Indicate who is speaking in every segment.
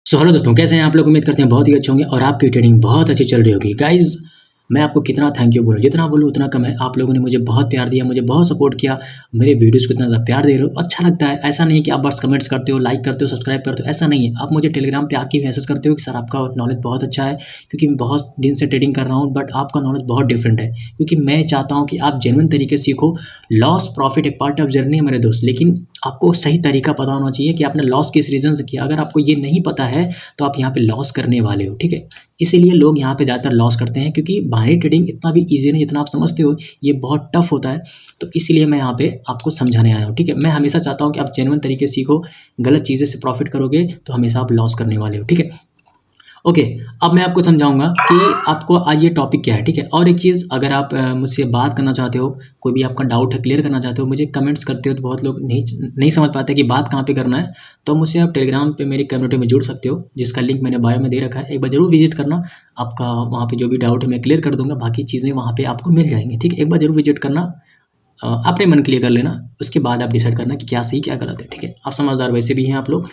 Speaker 1: So hello दोस्तों, कैसे हैं आप लोग। उम्मीद करते हैं बहुत ही अच्छे होंगे और आपकी ट्रेडिंग बहुत अच्छी चल रही होगी। गाइज, मैं आपको कितना थैंक यू बोलूँ, जितना बोलूँ उतना कम है। आप लोगों ने मुझे बहुत प्यार दिया, मुझे बहुत सपोर्ट किया, मेरे वीडियोस को इतना ज़्यादा प्यार दे रहे हो, अच्छा लगता है। ऐसा नहीं कि आप बस कमेंट्स करते हो, लाइक करते हो, सब्सक्राइब करते हो, ऐसा नहीं है। आप मुझे टेलीग्राम पे आके मैसेज करते हो कि सर आपका नॉलेज बहुत अच्छा है, क्योंकि मैं बहुत दिन से ट्रेडिंग कर रहा हूँ, बट आपका नॉलेज बहुत डिफरेंट है। क्योंकि मैं चाहता हूँ कि आप जेन्युइन तरीके से सीखो। लॉस प्रॉफिट एक पार्ट ऑफ जर्नी है मेरे दोस्त, लेकिन आपको सही तरीका पता होना चाहिए कि आपने लॉस किस रीज़न से किया। अगर आपको ये नहीं पता है तो आप यहाँ पे लॉस करने वाले हो, ठीक है। इसीलिए लोग यहाँ पे ज़्यादातर लॉस करते हैं, क्योंकि बाहरी ट्रेडिंग इतना भी ईजी नहीं जितना आप समझते हो, ये बहुत टफ होता है। तो इसीलिए मैं यहाँ पे आपको समझाने आया हूँ, ठीक है। मैं हमेशा चाहता हूँ कि आप जेन्युइन तरीके से सीखो। गलत चीज़ें से प्रॉफिट करोगे तो हमेशा आप लॉस करने वाले हो, ठीक है। ओके, अब मैं आपको समझाऊंगा कि आपको आज ये टॉपिक क्या है, ठीक है। और एक चीज़, अगर आप मुझसे बात करना चाहते हो, कोई भी आपका डाउट है क्लियर करना चाहते हो, मुझे कमेंट्स करते हो तो बहुत लोग नहीं समझ पाते कि बात कहाँ पे करना है, तो मुझसे आप टेलीग्राम पे मेरी कम्युनिटी में जुड़ सकते हो, जिसका लिंक मैंने बायो में दे रखा है। एक बार जरूर विजिट करना। आपका वहाँ पे जो भी डाउट है मैं क्लियर कर दूंगा, बाकी चीज़ें वहाँ पे आपको मिल जाएंगी, ठीक है। एक बार जरूर विजिट करना, अपने मन के लिए कर लेना, उसके बाद आप डिसाइड करना कि क्या सही क्या गलत है, ठीक है। आप समझदार वैसे भी हैं आप लोग।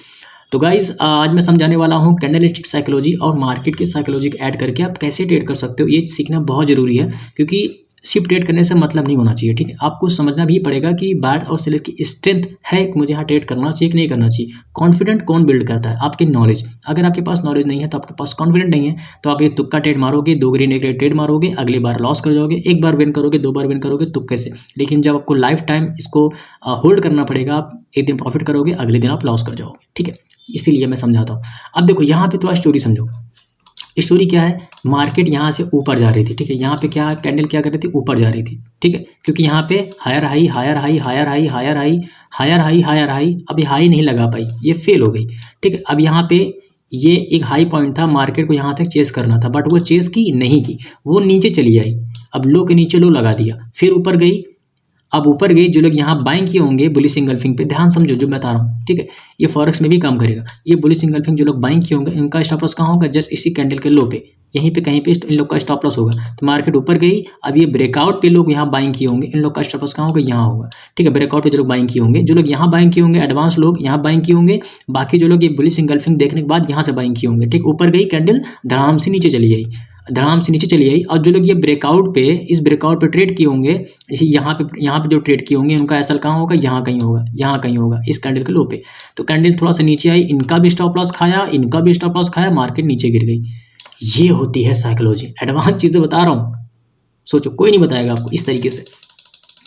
Speaker 1: तो गाइज़, आज मैं समझाने वाला हूँ कैंडलस्टिक साइकोलॉजी और मार्केट की साइकोलॉजी को ऐड करके आप कैसे ट्रेड कर सकते हो। ये सीखना बहुत ज़रूरी है, क्योंकि सिर्फ ट्रेड करने से मतलब नहीं होना चाहिए, ठीक है। आपको समझना भी पड़ेगा कि बायर और सेलर की स्ट्रेंथ है कि मुझे यहाँ ट्रेड करना चाहिए कि नहीं करना चाहिए। कॉन्फिडेंट कौन बिल्ड करता है? आपकी नॉलेज। अगर आपके पास नॉलेज नहीं है तो आपके पास कॉन्फिडेंट नहीं है, तो आप ये तुक्का ट्रेड मारोगे, 2 ग्रीन 1 रेड ट्रेड मारोगे, अगली बार लॉस कर जाओगे। एक बार विन करोगे, 2 बार विन करोगे तुक्के से, लेकिन जब आपको लाइफ टाइम इसको होल्ड करना पड़ेगा, आप एक दिन प्रॉफिट करोगे, अगले दिन आप लॉस कर जाओगे, ठीक है। इसीलिए मैं समझाता हूँ। अब देखो यहाँ पे थोड़ा स्टोरी समझो। स्टोरी क्या है? मार्केट यहाँ से ऊपर जा रही थी, ठीक है। यहाँ पे क्या कैंडल क्या कर रही थी? ऊपर जा रही थी, ठीक है। क्योंकि यहाँ पे higher high higher high higher high higher high higher high higher high, अभी हाई नहीं लगा पाई, ये फेल हो गई, ठीक है। अब यहाँ पे ये एक हाई पॉइंट था, मार्केट को यहाँ तक चेस करना था, बट वो चेस की नहीं की, वो नीचे चली आई। अब लो के नीचे लो लगा दिया, फिर ऊपर गई। अब ऊपर गई, जो लोग यहाँ बाइंग किए होंगे बुलिश इंगल्फिंग पे, ध्यान समझो जो मैं बता रहा हूँ, ठीक है। ये फॉरेक्स में भी काम करेगा। ये बुलिश इंगल्फिंग जो लोग बाइंग किए होंगे, इनका स्टॉप लॉस कहाँ होगा? जस्ट इसी कैंडल के लो पे, यहीं पे कहीं पे इन लोग का स्टॉप लॉस होगा। तो मार्केट ऊपर गई, अब ये ब्रेकआउट पे लोग यहाँ बाइंग किए होंगे, इन लोग का स्टॉप लॉस कहाँ होगा? यहाँ होगा, ठीक है। ब्रेकआउट पे जो लोग बाइंग किए होंगे, जो लोग यहाँ बाइंग किए होंगे, एडवांस लोग यहाँ बाइंग किए होंगे, बाकी जो लोग ये बुलिश इंगल्फिंग देखने के बाद यहाँ से बाइंग किए होंगे, ठीक। ऊपर गई कैंडल, धड़ाम से नीचे चली गई, धड़ाम से नीचे चली आई। और जो लोग ये ब्रेकआउट पे, इस ब्रेकआउट पे ट्रेड किए होंगे, यहाँ पे जो ट्रेड किए होंगे, उनका एसएल कहाँ होगा? यहाँ कहीं होगा, यहाँ कहीं होगा, इस कैंडल के लो पे। तो कैंडल थोड़ा सा नीचे आई, इनका भी स्टॉप लॉस खाया, इनका भी स्टॉप लॉस खाया, मार्केट नीचे गिर गई। ये होती है साइकोलॉजी। एडवांस चीज़ें बता रहा हूँ, सोचो कोई नहीं बताएगा आपको इस तरीके से।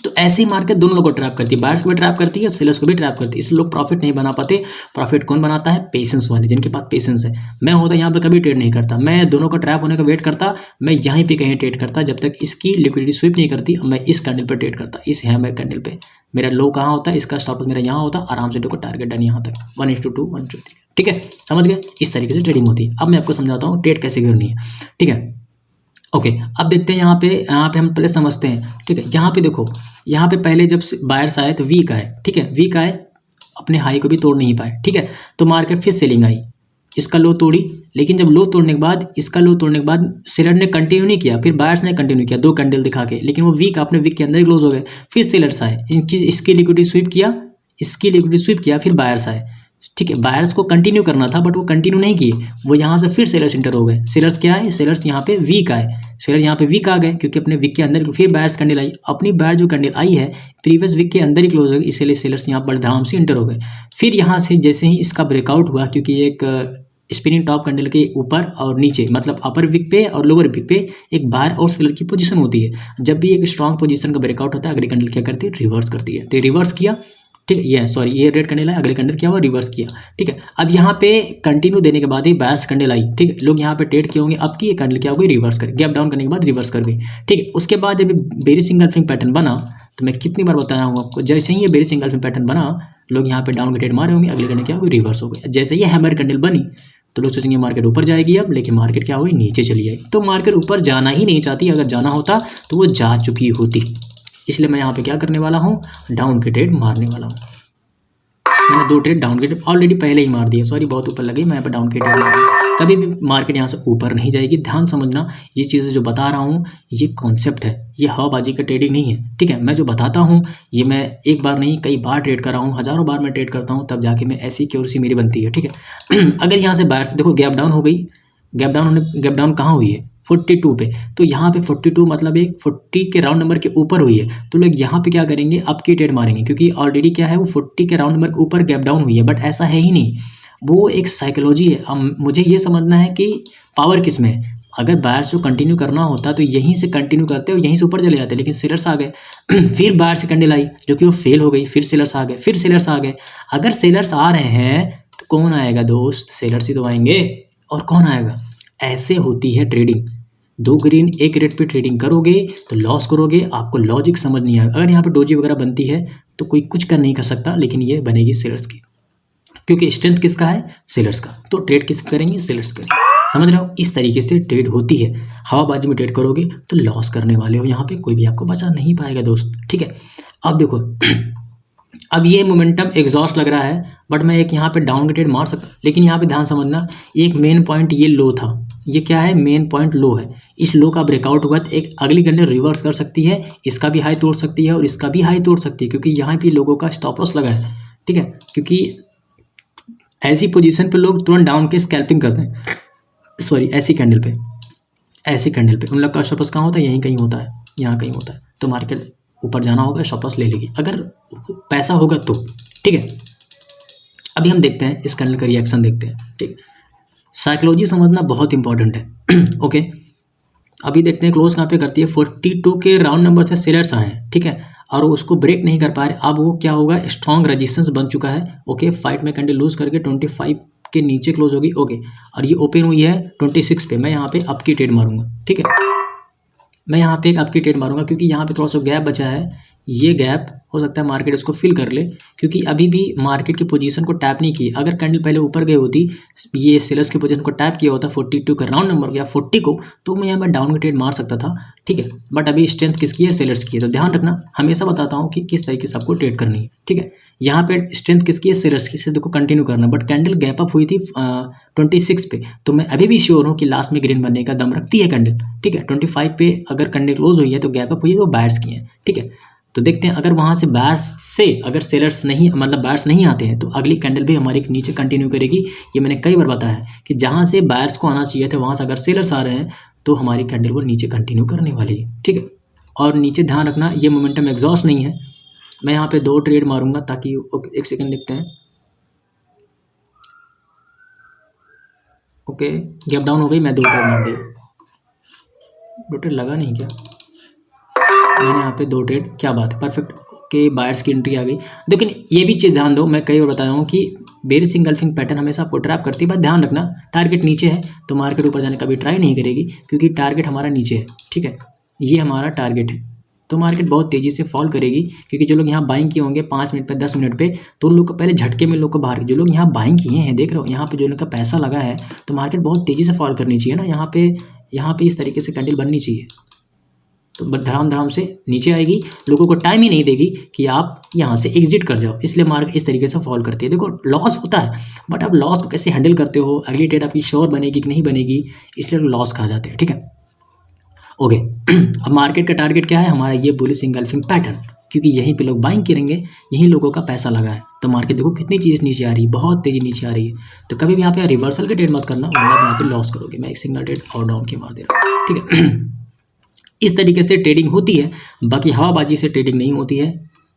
Speaker 1: तो ऐसे ही मार्केट दोनों लोगों को ट्रैप करती है, बायर्स को भी ट्रैप करती है, सेलर्स को भी ट्रैप करती है। इसलिए लोग प्रॉफिट नहीं बना पाते। प्रॉफिट कौन बनाता है? पेशेंस वाले, जिनके पास पेशेंस है। मैं होता यहाँ पे कभी ट्रेड नहीं करता, मैं दोनों का ट्रैप होने का वेट करता, मैं यहीं पे कहीं ट्रेड करता, जब तक इसकी लिक्विडिटी स्वीप नहीं करती। मैं इस कैंडल पर ट्रेड करता, इस हैमर कैंडल पे। मेरा लो कहाँ होता है? इसका स्टॉप मेरा यहाँ होता, आराम से देखो टारगेट डन यहाँ तक 1:2 1:3, ठीक है। समझ गए? इस तरीके से ट्रेडिंग होती है। अब मैं आपको समझाता हूँ ट्रेड कैसे करनी है, ठीक है। ओके, अब देखते हैं यहाँ पे हम पहले समझते हैं, ठीक है। यहाँ पे देखो, यहाँ पे पहले जब बायर्स आए तो वीक आए, ठीक है। वीक आए, अपने हाई को भी तोड़ नहीं पाए, ठीक है। तो मार्केट फिर सेलिंग आई, इसका लो तोड़ी, लेकिन जब लो तोड़ने के बाद, इसका लो तोड़ने के बाद सेलर ने कंटिन्यू नहीं किया, फिर बायर्स ने कंटिन्यू किया 2 कैंडल दिखा के, लेकिन वो वीक, अपने वीक के अंदर ही क्लोज हो गए। फिर सेलर्स आए, इसकी लिक्विडिटी स्वीप किया, इसकी लिक्विडिटी स्वीप किया, फिर बायर्स आए, ठीक है। बायर्स को कंटिन्यू करना था, बट वो कंटिन्यू नहीं किए, वो यहाँ से फिर सेलर्स इंटर हो गए। सेलर्स क्या है? सेलर्स यहाँ पे वीक आए, सेलर यहाँ पे वीक आ गए, क्योंकि अपने वीक के अंदर फिर बायर्स कैंडल आई, अपनी बायर जो कैंडल आई है प्रीवियस वीक के अंदर ही क्लोज हो गई, इसीलिए सेलर्स यहाँ बड़े धड़ाम से इंटर हो गए। फिर यहाँ से जैसे ही इसका ब्रेकआउट हुआ, क्योंकि एक स्पिनिंग टॉप कैंडल के ऊपर और नीचे, मतलब अपर विक पे और लोअर विक पे एक बायर और सेलर की पोजीशन होती है। जब भी एक स्ट्रॉन्ग पोजीशन का ब्रेकआउट होता है, अगली कैंडल क्या करती है? रिवर्स करती है। तो रिवर्स किया, ठीक है। ये रेड कैंडल है, अगले कैंडल क्या हुआ? रिवर्स किया, ठीक है। अब यहाँ पे कंटिन्यू देने के बाद ही बायर्स कैंडल आई, ठीक है। लोग यहाँ पे ट्रेड किए होंगे, अब की ये कैंडल क्या हो गई? रिवर्स कर, गैप डाउन करने के बाद रिवर्स कर गई, ठीक है। उसके बाद जब बेरिश इंगल्फिंग पैटर्न बना, तो मैं कितनी बार बताया हूँ आपको, जैसे ही ये बेरिश इंगल्फिंग पैटर्न बना, लोग यहाँ पे डाउन के ट्रेड मारे होंगे, अगले कैंडल क्या हो गई? रिवर्स हो गई। जैसे ये हैमर कैंडल बनी, तो लोग सोचेंगे मार्केट ऊपर जाएगी अब, लेकिन मार्केट क्या हुई? नीचे चली आई। तो मार्केट ऊपर जाना ही नहीं चाहती, अगर जाना होता तो वो जा चुकी होती। इसलिए मैं यहाँ पे क्या करने वाला हूँ? डाउन के ट्रेड मारने वाला हूँ। मैंने 2 ट्रेड डाउन के ट्रेड ऑलरेडी पहले ही मार दिए, सॉरी बहुत ऊपर लगी, मैं यहाँ पर डाउन के ट्रेड मार दिया। कभी भी मार्केट यहाँ से ऊपर नहीं जाएगी, ध्यान समझना। ये चीज़ें जो बता रहा हूँ ये कॉन्सेप्ट है, ये हवाबाजी का ट्रेडिंग नहीं है, ठीक है। मैं जो बताता हूँ ये मैं एक बार नहीं कई बार ट्रेड कर रहा हूँ, हज़ारों बार मैं ट्रेड करता हूँ, तब जाके मैं ऐसी एक्यूरेसी मेरी बनती है, ठीक है। अगर यहाँ से बायर्स देखो गैप डाउन हो गई, गैप डाउन कहाँ हुई है 42 पे, तो यहाँ पे 42 मतलब एक 40 के राउंड नंबर के ऊपर हुई है, तो लोग यहाँ पे क्या करेंगे, अप की ट्रेड मारेंगे, क्योंकि ऑलरेडी क्या है वो 40 के राउंड नंबर के ऊपर गैप डाउन हुई है। बट ऐसा है ही नहीं, वो एक साइकोलॉजी है। अब मुझे ये समझना है कि पावर किस में है। अगर बायर्स को कंटिन्यू करना होता तो यहीं से कंटिन्यू करते और यहीं से ऊपर चले जाते, लेकिन सेलर्स आ गए। फिर बायर से कैंडल आई जो कि वो फेल हो गई, फिर सेलर्स आ गए, फिर सेलर्स आ गए। अगर सेलर्स आ रहे हैं तो कौन आएगा दोस्त, सेलर्स ही तो आएंगे, और कौन आएगा। ऐसे होती है ट्रेडिंग। 2 ग्रीन एक रेट पे ट्रेडिंग करोगे तो लॉस करोगे, आपको लॉजिक समझ नहीं आएगा। अगर यहाँ पे डोजी वगैरह बनती है तो कोई कुछ कर नहीं कर सकता, लेकिन ये बनेगी सेलर्स की, क्योंकि स्ट्रेंथ किसका है, सेलर्स का। तो ट्रेड किस करेंगे, सेलर्स करेंगे, समझ रहे हो। इस तरीके से ट्रेड होती है। हवाबाजी में ट्रेड करोगे तो लॉस करने वाले हो, यहाँ पे कोई भी आपको बचा नहीं पाएगा दोस्त, ठीक है। अब देखो अब ये मोमेंटम एग्जॉस्ट लग रहा है, बट मैं एक यहाँ पे डाउन का ट्रेड मार सकता, लेकिन यहाँ पे ध्यान समझना, एक मेन पॉइंट ये लो था, ये क्या है, मेन पॉइंट लो है। इस लो का ब्रेकआउट हुआ तो एक अगली कैंडल रिवर्स कर सकती है, इसका भी हाई तोड़ सकती है और इसका भी हाई तोड़ सकती है, क्योंकि यहाँ पे लोगों का स्टॉप लॉस लगा है, ठीक है। क्योंकि ऐसी पोजीशन पे लोग तुरंत डाउन के स्कैल्पिंग करते हैं, सॉरी ऐसी कैंडल पे उन लोग का स्टॉप लॉस कहाँ होता है, यहीं कहीं होता है, यहाँ कहीं होता है। तो मार्केट ऊपर जाना होगा, स्टॉप लॉस ले लेगी अगर पैसा होगा तो, ठीक है। अभी हम देखते हैं इस कैंडल का रिएक्शन देखते हैं, ठीक है। साइकोलॉजी समझना बहुत इंपॉर्टेंट है। ओके, अभी देखते हैं क्लोज कहाँ पे करती है। 42 के राउंड नंबर से सेलर्स आए हैं, ठीक है, और उसको ब्रेक नहीं कर पा रहे। अब वो क्या होगा, स्ट्रॉन्ग रेजिस्टेंस बन चुका है। ओके, फाइट में कैंडल लूज करके 25 के नीचे क्लोज होगी। ओके, और ये ओपन हुई है 26 पे। मैं यहाँ पे अप की ट्रेड मारूंगा, ठीक है, मैं यहाँ पे एक अप की ट्रेड मारूंगा, क्योंकि यहाँ पे थोड़ा सा गैप बचा है। ये गैप हो सकता है मार्केट इसको फिल कर ले, क्योंकि अभी भी मार्केट की पोजीशन को टैप नहीं की। अगर कैंडल पहले ऊपर गई होती, ये सेलर्स की पोजीशन को टैप किया होता 42 का राउंड नंबर या 40 को, तो मैं यहाँ पर डाउन की ट्रेड मार सकता था, ठीक है। बट अभी स्ट्रेंथ किसकी है, सेलर्स की है। तो ध्यान रखना, हमेशा बताता हूँ कि किस तरीके से आपको ट्रेड करनी है, ठीक है। यहाँ पे स्ट्रेंथ किसकी है, सेलर्स की, से देखो कंटिन्यू करना। बट कैंडल गैप अप हुई थी 26 पे, तो मैं अभी भी श्योर हूँ कि लास्ट में ग्रीन बनने का दम रखती है कैंडल, ठीक है। 25 पे अगर कैंडल क्लोज हुई है तो गैप अप हुई है, तो बायर्स की है, ठीक है। तो देखते हैं अगर वहाँ से बायर्स से अगर सेलर्स नहीं, मतलब बायर्स नहीं आते हैं, तो अगली कैंडल भी हमारी नीचे कंटिन्यू करेगी। ये मैंने कई बार बताया है कि जहाँ से बायर्स को आना चाहिए था, वहाँ से अगर सेलर्स आ रहे हैं तो हमारी कैंडल वो नीचे कंटिन्यू करने वाली है, ठीक है। और नीचे ध्यान रखना, ये मोमेंटम एग्जॉस्ट नहीं है। मैं यहाँ पे 2 ट्रेड मारूंगा, ताकि एक सेकेंड देखते हैं। ओके, गैप डाउन हो गई, मैं 2 ट्रेड मार दिया। 2 ट्रेड लगा नहीं क्या, मैंने यहाँ पे 2 ट्रेड, क्या बात है, परफेक्ट। के बायर्स की एंट्री आ गई। लेकिन ये भी चीज़ ध्यान दो, मैं कई बार बताया हूँ कि बेरिश इंगल्फिंग पैटर्न हमेशा आपको ट्रैप करती है। बस ध्यान रखना, टारगेट नीचे है तो मार्केट ऊपर जाने का भी ट्राई नहीं करेगी, क्योंकि टारगेट हमारा नीचे है, ठीक है, ये हमारा टारगेट है। तो मार्केट बहुत तेज़ी से फॉल करेगी, क्योंकि जो लोग यहाँ बाइंग किए होंगे 5 मिनट पे, 10 मिनट पे, तो उन लोग को पहले झटके में लोग को बाहर, जो लोग यहाँ बाइंग किए हैं, देख रहे हो यहाँ पे जो उनका पैसा लगा है, तो मार्केट बहुत तेज़ी से फॉल करनी चाहिए ना। यहाँ पे इस तरीके से कैंडल बननी चाहिए, तो धड़ाम धड़ाम से नीचे आएगी, लोगों को टाइम ही नहीं देगी कि आप यहाँ से एग्जिट कर जाओ, इसलिए मार्केट इस तरीके से फॉल करती है। देखो लॉस होता है, बट आप लॉस को कैसे हैंडल करते हो, अगली ट्रेड आपकी श्योर बनेगी कि नहीं बनेगी, इसलिए लॉस खा जाते हैं, ठीक है। ओके, अब मार्केट का टारगेट क्या है हमारा, ये बुलिश इंगल्फिंग पैटर्न, क्योंकि यहीं पे लोग बाइंग करेंगे, यहीं लोगों का पैसा लगा है। तो मार्केट देखो कितनी चीज़ नीचे आ रही है, बहुत तेज़ी नीचे आ रही है। तो कभी भी यहाँ पे रिवर्सल के ट्रेड मत करना, वरना यहाँ पे लॉस करोगे। मैं एक सिग्नल ट्रेड और डाउन के मार दे रहा हूँ, ठीक है। इस तरीके से ट्रेडिंग होती है, बाकी हवाबाजी से ट्रेडिंग नहीं होती है।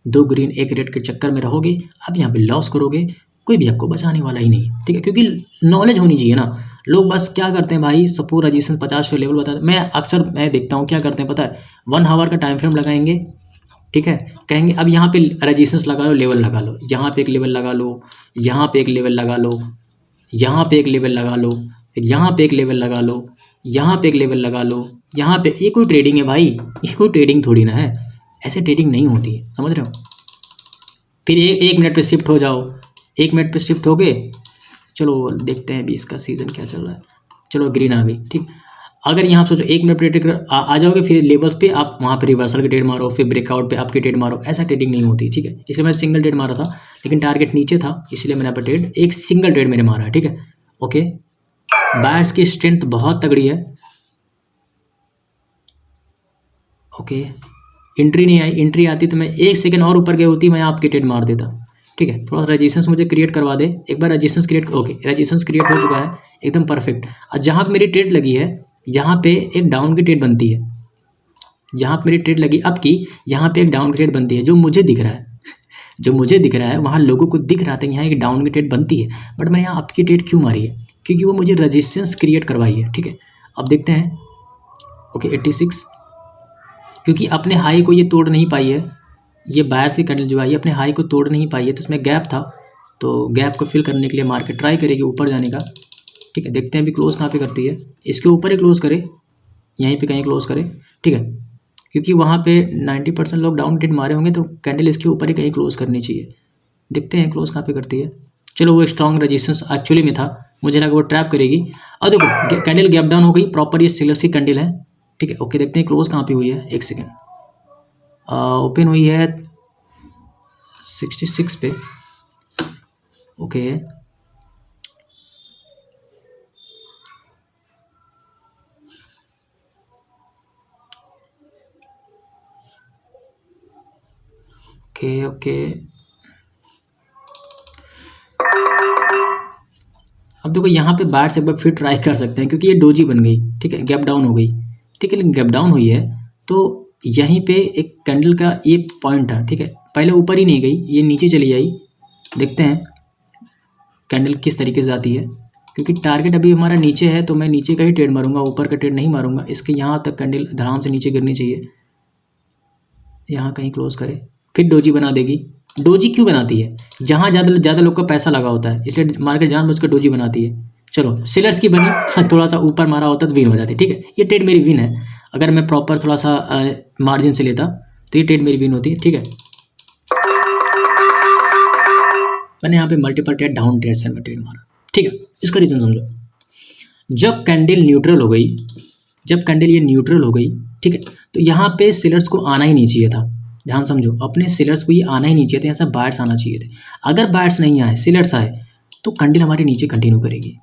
Speaker 1: 2 ग्रीन एक रेड के चक्कर में रहोगे, अब यहाँ पे लॉस करोगे, कोई भी आपको बचाने वाला ही नहीं, ठीक है। क्योंकि नॉलेज होनी चाहिए ना। लोग बस क्या करते हैं भाई, सपोज रजिस्टेंस 50 पे लेवल बताते, मैं देखता हूँ क्या करते हैं पता है, 1 आवर का टाइम फ्रेम लगाएंगे, ठीक है, कहेंगे अब यहाँ पे रजिस्टेंस लगा लो, लेवल लगा लो, यहाँ पे एक लेवल लगा लो, यहाँ पे एक लेवल लगा लो, यहाँ पे एक लेवल लगा लो, फिर यहाँ पे एक लेवल लगा लो, यहाँ पे एक लेवल लगा लो, यहाँ पे। ये कोई ट्रेडिंग है भाई, ये कोई ट्रेडिंग थोड़ी ना है, ऐसे ट्रेडिंग नहीं होती है, समझ रहे हो। फिर 1 मिनट पे शिफ्ट हो जाओ, 1 मिनट पे शिफ्ट हो गए। चलो देखते हैं अभी इसका सीज़न क्या चल रहा है। चलो ग्रीन आ गई, ठीक। अगर यहाँ सोचो 1 मिनट ट्रेड कर आ जाओगे, फिर लेवल्स पे आप वहाँ पे रिवर्सल की ट्रेड मारो, फिर ब्रेकआउट पे आपकी ट्रेड मारो, ऐसा ट्रेडिंग नहीं होती, ठीक है। इसलिए मैं सिंगल ट्रेड मारा था, लेकिन टारगेट नीचे था, इसलिए मैंने यहाँ पर ट्रेड एक सिंगल ट्रेड मैंने मारा है, ठीक है। ओके, बायर्स की स्ट्रेंथ बहुत तगड़ी है। ओके, एंट्री नहीं आई, एंट्री आती तो मैं 1 सेकंड और ऊपर गई होती, मैं आपकी ट्रेड मार देता, ठीक है। थोड़ा सा रेजिस्टेंस मुझे क्रिएट करवा दे एक बार, resistance create, okay resistance create हो चुका है, एकदम परफेक्ट। और जहाँ पे मेरी ट्रेड लगी है, यहाँ पे एक डाउन की ट्रेड बनती है, जहाँ पे मेरी ट्रेड लगी अब की, यहाँ पे एक डाउन की ट्रेड बनती है, जो मुझे दिख रहा है, जो मुझे दिख रहा है, वहाँ लोगों को दिख रहा था यहाँ एक डाउन की ट्रेड बनती है, बट मैं यहाँ आपकी ट्रेड क्यों मारी है, क्योंकि वो मुझे रेजिस्टेंस क्रिएट करवाई है, ठीक है। अब देखते हैं, ओके 86, क्योंकि अपने हाई को ये तोड़ नहीं पाई है, ये बायर से कैंडल जो आई अपने हाई को तोड़ नहीं पाई है, तो उसमें गैप था, तो गैप को फिल करने के लिए मार्केट ट्राई करेगी ऊपर जाने का, ठीक है। देखते हैं अभी क्लोज कहाँ पे करती है, इसके ऊपर ही क्लोज करे, यहीं पे कहीं क्लोज करे, ठीक है, क्योंकि वहाँ पे 90% लोग डाउन ट्रेड मारे होंगे, तो कैंडल इसके ऊपर ही कहीं क्लोज करनी चाहिए। देखते हैं क्लोज कहाँ पे करती है। चलो, वो स्ट्रॉन्ग रेजिस्टेंस एक्चुअली में था, मुझे लगा वो ट्रैप करेगी। और देखो कैंडल गैप डाउन हो गई प्रॉपर, ये सेलर्स की कैंडल है, ठीक है। ओके, देखते हैं क्लोज कहाँ पे हुई है, 1 सेकेंड। ओपन हुई है 66 पे, ओके ओके ओके। अब देखो यहाँ पे बायर्स एक बार फिर ट्राई कर सकते हैं, क्योंकि ये डोजी बन गई, ठीक है, गैप डाउन हो गई, ठीक है। लेकिन गैप डाउन हुई है तो यहीं पे एक कैंडल का ये पॉइंट था, ठीक है, पहले ऊपर ही नहीं गई, ये नीचे चली आई। देखते हैं कैंडल किस तरीके से आती है, क्योंकि टारगेट अभी हमारा नीचे है, तो मैं नीचे का ही ट्रेड मारूंगा, ऊपर का ट्रेड नहीं मारूंगा। इसके यहाँ तक कैंडल धड़ाम से नीचे गिरनी चाहिए, यहाँ कहीं क्लोज करे, फिर डोजी बना देगी। डोजी क्यों बनाती है, जहाँ ज़्यादा लोग का पैसा लगा होता है, इसलिए मार्केट जानबूझकर डोजी बनाती है। चलो सेलर्स की बनी, थोड़ा सा ऊपर मारा होता तो विन हो जाती, ठीक है। ये ट्रेड मेरी विन है, अगर मैं प्रॉपर थोड़ा सा मार्जिन से लेता तो ये ट्रेड मेरी विन होती है, ठीक है। मैंने यहाँ पे मल्टीपल ट्रेड डाउन ट्रेड से मैं ट्रेड मारा, ठीक है। इसका रीज़न समझो, जब कैंडल न्यूट्रल हो गई, जब कैंडल ये न्यूट्रल हो गई, ठीक है, तो यहाँ पे सेलर्स को आना ही नहीं चाहिए था, ध्यान समझो, अपने सेलर्स को ये आना ही नहीं चाहिए था, यहाँ से बायर्स आना चाहिए थे। अगर बायर्स नहीं आए, सेलर्स आए, तो कैंडल हमारे नीचे कंटिन्यू करेगी।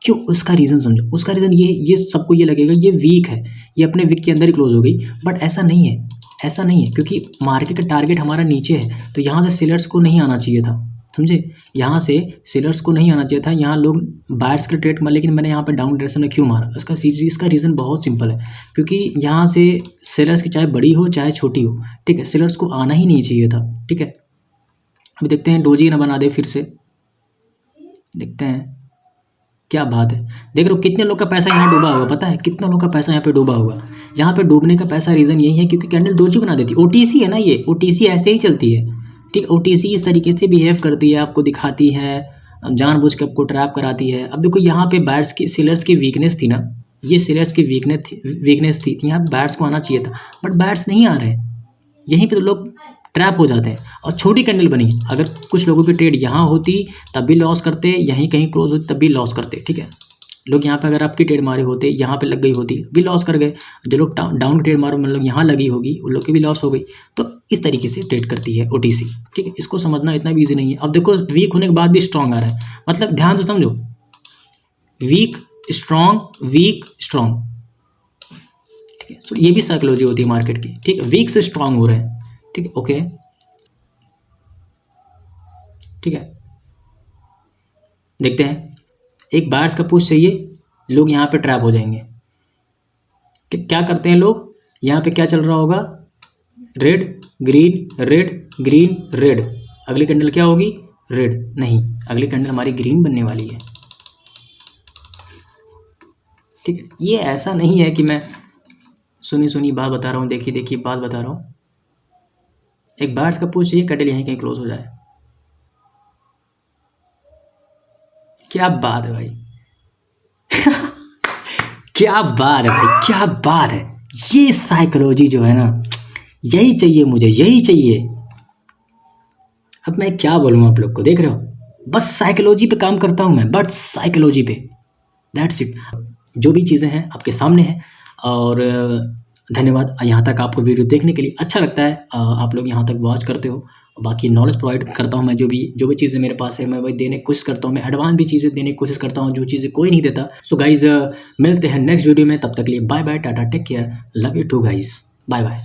Speaker 1: क्यों, उसका रीज़न समझो, उसका रीज़न ये सबको ये लगेगा ये वीक है, ये अपने वीक के अंदर ही क्लोज हो गई, बट ऐसा नहीं है, ऐसा नहीं है, क्योंकि मार्केट का टारगेट हमारा नीचे है, तो यहाँ से सेलर्स को नहीं आना चाहिए था, समझे, यहाँ से सेलर्स को नहीं आना चाहिए था, यहाँ लोग बायर्स के ट्रेड मार, लेकिन मैंने यहाँ पे डाउन डायरेक्शन में क्यों मारा, इसका रीज़न बहुत सिंपल है, क्योंकि यहाँ से सेलर्स की चाहे बड़ी हो चाहे छोटी हो, ठीक है, सेलर्स को आना ही नहीं चाहिए था, ठीक है। अभी देखते हैं डोजी ना बना दे फिर से, देखते हैं क्या बात है। देख रहे हो कितने लोग का पैसा यहाँ डूबा होगा, पता है कितना लोग का पैसा यहाँ पे डूबा होगा। यहाँ पे डूबने का पैसा रीज़न यही है क्योंकि कैंडल डोजी बना देती है, ओटीसी है ना, ये ओटीसी ऐसे ही चलती है, ठीक, ओटीसी इस तरीके से बिहेव करती है, आपको दिखाती है, जानबूझ के आपको ट्रैप कराती है। अब देखो यहाँ पे बायर्स की, सेलर्स की वीकनेस थी ना, ये सेलर्स की वीकनेस थी, यहाँ बायर्स को आना चाहिए था, बट बायर्स नहीं आ रहे, यहीं पे तो लोग ट्रैप हो जाते हैं। और छोटी कैंडल बनी, अगर कुछ लोगों की ट्रेड यहाँ होती तब भी लॉस करते, यहीं कहीं क्लोज होती तब भी लॉस करते, ठीक है। लोग यहाँ पे अगर आपकी ट्रेड मारे होते, यहाँ पे लग गई होती, भी लॉस कर गए। जो लोग डाउन ट्रेड मारो, मतलब यहाँ लगी होगी, उन लोग की भी लॉस हो गई। तो इस तरीके से ट्रेड करती है ओटीसी, ठीक है, इसको समझना इतना भी ईजी नहीं है। अब देखो वीक होने के बाद भी स्ट्रॉन्ग आ रहा है, मतलब ध्यान से समझो, वीक स्ट्रॉन्ग, वीक स्ट्रॉन्ग, ठीक है। तो ये भी साइकोलॉजी होती है मार्केट की, ठीक है, वीक से स्ट्रॉन्ग हो रहे हैं, ठीक है, ओके, ठीक है। देखते हैं, एक बायर्स का पुश चाहिए, लोग यहाँ पे ट्रैप हो जाएंगे। क्या करते हैं लोग, यहाँ पे क्या चल रहा होगा, red green red green red, अगली कैंडल क्या होगी, रेड, नहीं, अगली कैंडल हमारी ग्रीन बनने वाली है, ठीक है। ये ऐसा नहीं है कि मैं सुनी बात बता रहा हूँ, देखी बात बता रहा हूँ। एक बायर्स का पुश चाहिए, कैंडल यहीं कहीं क्लोज हो जाए। क्या बात है भाई क्या बात है भाई, क्या बात है। ये साइकोलॉजी जो है ना, यही चाहिए मुझे, यही चाहिए। अब मैं क्या बोलूँ आप लोग को, देख रहे हो, बस साइकोलॉजी पे काम करता हूँ मैं, बस साइकोलॉजी पे, दैट्स इट। जो भी चीज़ें हैं आपके सामने हैं। और धन्यवाद यहाँ तक आपको वीडियो देखने के लिए। अच्छा लगता है आप लोग यहाँ तक वॉच करते हो। बाकी नॉलेज प्रोवाइड करता हूँ मैं, जो भी चीज़ें मेरे पास है मैं वही देने की कोशिश करता हूँ। मैं एडवांस भी चीज़ें देने की कोशिश करता हूँ जो चीज़ें कोई नहीं देता। सो गाइज़ मिलते हैं नेक्स्ट वीडियो में, तब तक के लिए bye bye, ta-ta, take care, love you too guys, bye bye.